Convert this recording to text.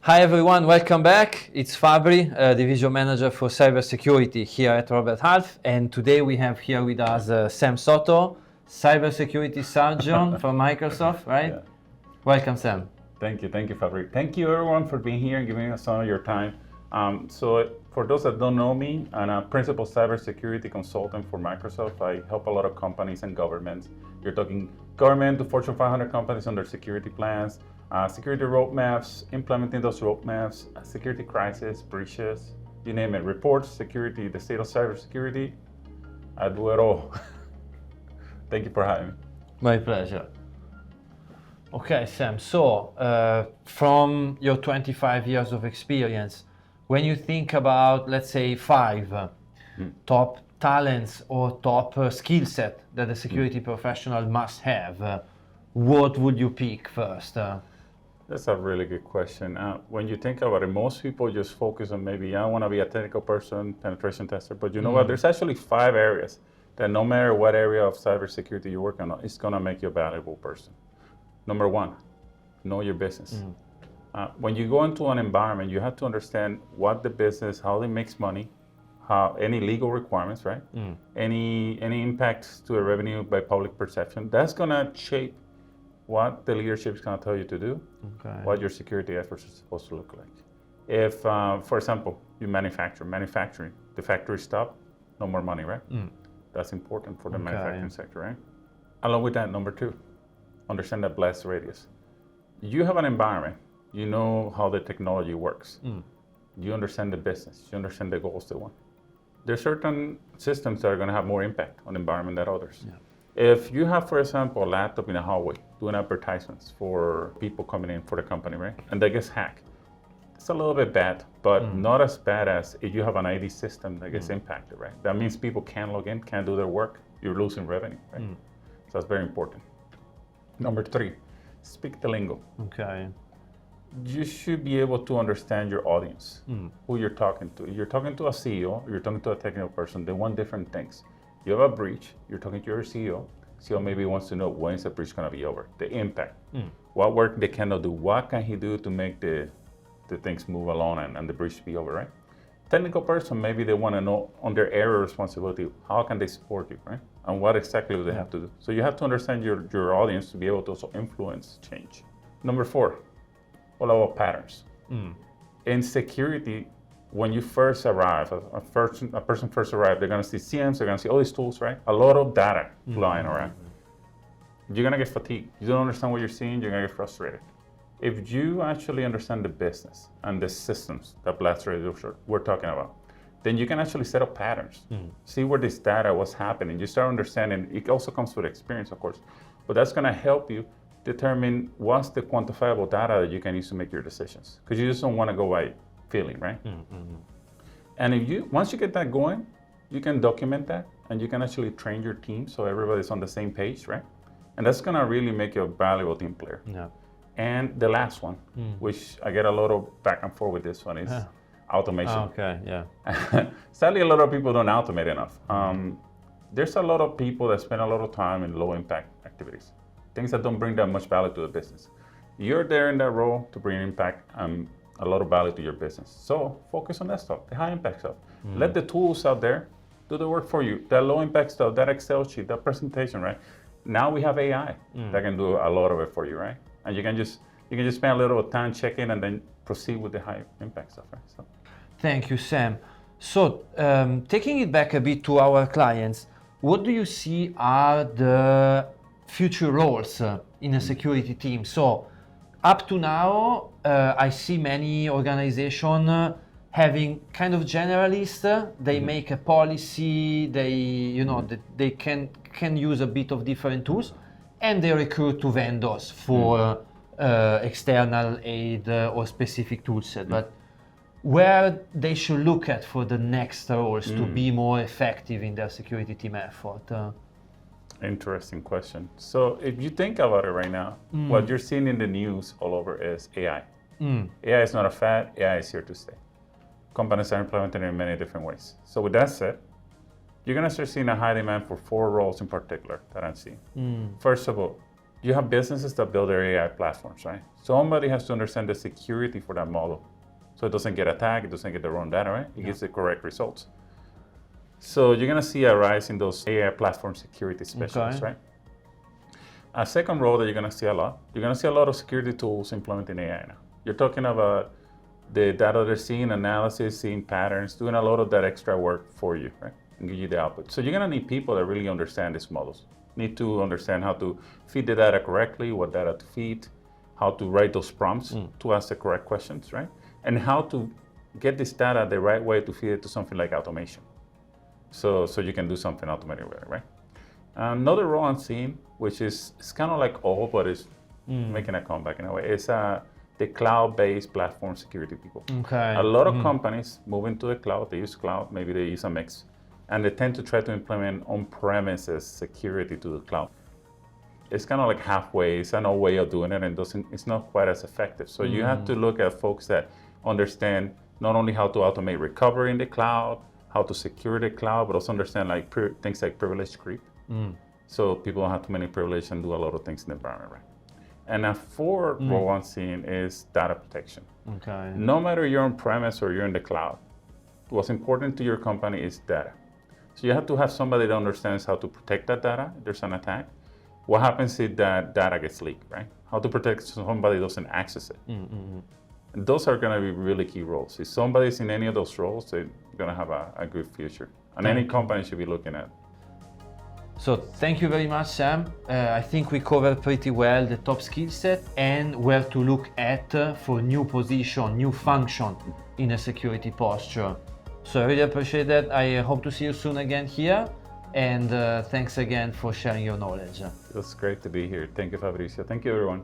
Hi everyone, welcome back. It's Fabri, Division Manager for Cybersecurity here at Robert Half, and today we have here with us Sam Soto, Cybersecurity Surgeon from Microsoft, right? Yeah. Welcome, Sam. Thank you, Fabri. Thank you everyone for being here and giving us some of your time. So for those that don't know me, I'm a Principal Cybersecurity Consultant for Microsoft. I help a lot of companies and governments. You're talking government to Fortune 500 companies on their security plans, security roadmaps, implementing those roadmaps, security crisis, breaches, you name it, reports, security, the state of cybersecurity. I do it all. Thank you for having me. My pleasure. Okay, Sam, so from your 25 years of experience, when you think about, let's say, five top talents or top skill set that a security professional must have, what would you pick first? That's a really good question. When you think about it, most people just focus on maybe, I want to be a technical person, penetration tester, but you know what? There's actually 5 areas that no matter what area of cybersecurity you're working on, it's going to make you a valuable person. Number 1, know your business. When you go into an environment, you have to understand what the business, how it makes money, how any legal requirements, right? Any impacts to the revenue by public perception. That's going to shape what the leadership is going to tell you to do, what your security efforts are supposed to look like. If, for example, you manufacturing, the factory stop, no more money, right? That's important for the manufacturing sector, right? Along with that, number 2, understand the blast radius. You have an environment, you know how the technology works. You understand the business, you understand the goals they want. There's certain systems that are going to have more impact on the environment than others. If you have, for example, a laptop in a hallway doing advertisements for people coming in for the company, right? And that gets hacked. It's a little bit bad, but not as bad as if you have an ID system that gets impacted, right? That means people can't log in, can't do their work. You're losing revenue, right? So that's very important. Number 3, speak the lingo. Okay. You should be able to understand your audience, who you're talking to. You're talking to a CEO, you're talking to a technical person, they want different things. You have a breach, you're talking to your CEO. CEO maybe wants to know when is the breach going to be over, the impact, what work they cannot do, what can he do to make the things move along and the breach be over, right? Technical person, maybe they want to know on their area of responsibility, how can they support you, right? And what exactly do they have to do? So you have to understand your audience to be able to also influence change. Number 4, all about patterns. In security, when you first arrive, a person first arrives, they're going to see CMs, they're going to see all these tools, right? A lot of data flying around. You're going to get fatigued. You don't understand what you're seeing, you're going to get frustrated. If you actually understand the business and the systems that blast radius we're talking about, then you can actually set up patterns. See where this data was happening. You start understanding. It also comes with experience, of course, but that's going to help you determine what's the quantifiable data that you can use to make your decisions. Because you just don't want to go by feeling, right? And if once you get that going, you can document that and you can actually train your team so everybody's on the same page, right? And that's going to really make you a valuable team player. And the last one, which I get a lot of back and forth with this one, is automation. Sadly, a lot of people don't automate enough. There's a lot of people that spend a lot of time in low impact activities, things that don't bring that much value to the business. You're there in that role to bring impact and a lot of value to your business. So focus on that stuff, the high impact stuff. Let the tools out there do the work for you. That low impact stuff, that Excel sheet, that presentation, right? Now we have AI that can do a lot of it for you, right? And you can just spend a little time checking and then proceed with the high impact stuff, right? So. Thank you, Sam. So taking it back a bit to our clients, what do you see are the future roles in a security team? So up to now, I see many organizations having kind of generalists. They make a policy. They can use a bit of different tools, and they recruit to vendors for external aid or specific tool set. But where they should look at for the next roles to be more effective in their security team effort? Interesting question. So if you think about it right now, what you're seeing in the news all over is AI. AI is not a fad, AI is here to stay. Companies are implementing it in many different ways. So with that said, you're gonna start seeing a high demand for 4 roles in particular that I'm seeing. First of all, You have businesses that build their AI platforms, right? Somebody has to understand the security for that model. So it doesn't get attacked, it doesn't get the wrong data, right? It gives the correct results. So you're gonna see a rise in those AI platform security specialists, right? A second role that you're gonna see a lot, you're gonna see a lot of security tools implementing AI now. You're talking about the data they're seeing, analysis, seeing patterns, doing a lot of that extra work for you, right? And give you the output. So you're gonna need people that really understand these models. Need to understand how to feed the data correctly, what data to feed, how to write those prompts to ask the correct questions, right? And how to get this data the right way to feed it to something like automation. So you can do something automated with it, right? Another role I'm seeing, which is it's kind of like old, but it's making a comeback in a way, is the cloud-based platform security people. Okay. A lot of companies moving to the cloud, they use cloud, maybe they use a mix, and they tend to try to implement on-premises security to the cloud. It's kind of like halfway, it's an old way of doing it, and it's not quite as effective. So you have to look at folks that understand not only how to automate recovery in the cloud, how to secure the cloud, but also understand like things like privilege creep. So people don't have too many privileges and do a lot of things in the environment, right? And a fourth role I'm seeing is data protection. Okay. No matter you're on premise or you're in the cloud, what's important to your company is data. So you have to have somebody that understands how to protect that data if there's an attack. What happens if that data gets leaked, right? How to protect so somebody doesn't access it. And those are gonna be really key roles. If somebody's in any of those roles, they're gonna have a good future. And any company should be looking at. So thank you very much, Sam. I think we covered pretty well the top skill set and where to look at for new position, new function in a security posture. So I really appreciate that. I hope to see you soon again here. And thanks again for sharing your knowledge. It was great to be here. Thank you, Fabrizio. Thank you, everyone.